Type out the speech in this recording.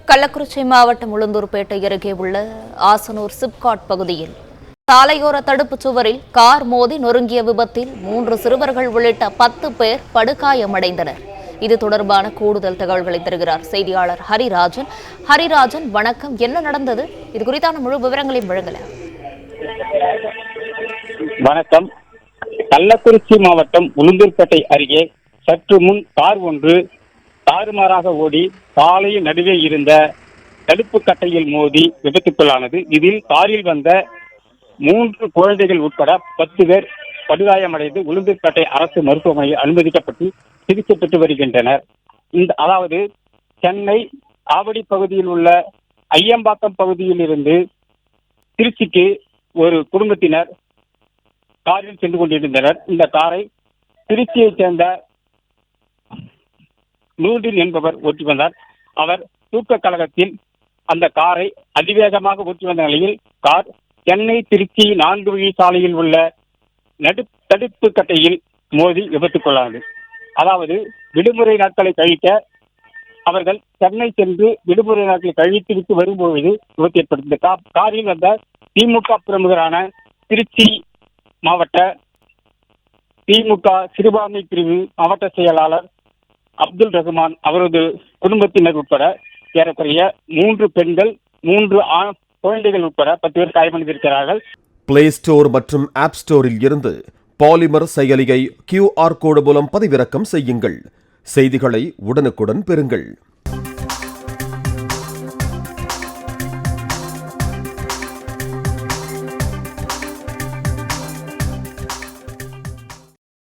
கள்ளக்குறிச்சி மாவட்டம் உளுந்தூர்பேட்டை அருகே உள்ள ஆசனூர் சிப்காட் பகுதியில் சாலையோர தடுப்புச் சுவரில் கார் மோதி நொறுங்கிய விபத்தில் 3 சிறுவர்கள் உள்ளிட்ட 10 பேர் படுகாயமடைந்தனர். இது தொடர்பான கூடுதல் தகவல்களை தருகிறார் செய்தியாளர் ஹரிராஜன். ஹரிராஜன், வணக்கம். என்ன நடந்தது? இது குறித்தான முழு விவரங்களையும் வழங்கல. வணக்கம். கள்ளக்குறிச்சி மாவட்டம் உளுந்தூர்பேட்டை அருகே சற்று முன் கார் ஒன்று தாறுமாறாக ஓடி சாலையின் நடுவே இருந்த தடுப்பு கட்டையில் மோதி விபத்துக்குள்ளானது. இதில் காரில் வந்த 3 குழந்தைகள் உட்பட 10 பேர் படுகாயமடைந்து உளுந்தூர்பேட்டை அரசு மருத்துவமனையில் அனுமதிக்கப்பட்டு சிகிச்சை பெற்று வருகின்றனர். அதாவது சென்னை ஆவடி பகுதியில் உள்ள ஐயம்பாக்கம் பகுதியில் இருந்து திருச்சிக்கு ஒரு குடும்பத்தினர் காரில் சென்று கொண்டிருந்தனர். இந்த காரை திருச்சியைச் சேர்ந்த நூடின் என்பவர் ஓட்டி வந்தார். அவர் தூக்க கழகத்தில் அந்த காரை அதிவேகமாக ஓட்டி வந்த நிலையில் கார் சென்னை திருச்சி 4 வழி சாலையில் உள்ள தடுப்பு கட்டையில் மோதி விபத்துக்குள்ளானது. அதாவது விடுமுறை நாட்களை கழிக்க அவர்கள் சென்னை சென்று விடுமுறை நாட்களை கழித்து விட்டு வரும்போது விபத்து ஏற்பட்டது. காரில் வந்த திமுக பிரமுகரான திருச்சி மாவட்ட திமுக சிறுபான்மை பிரிவு மாவட்ட செயலாளர் அப்துல் ரஹ்மான், அவரது குடும்பத்தினர் உட்பட ஏறக்குறைய 3 பெண்கள் 3 குழந்தைகள் உட்பட 10 பேர் காயமடைந்திருக்கிறார்கள். பிளே ஸ்டோர் மற்றும் ஆப் ஸ்டோரில் இருந்து பாலிமர் செயலியை QR கோடு மூலம் பதிவிறக்கம் செய்யுங்கள். செய்திகளை உடனுக்குடன் பெறுங்கள்.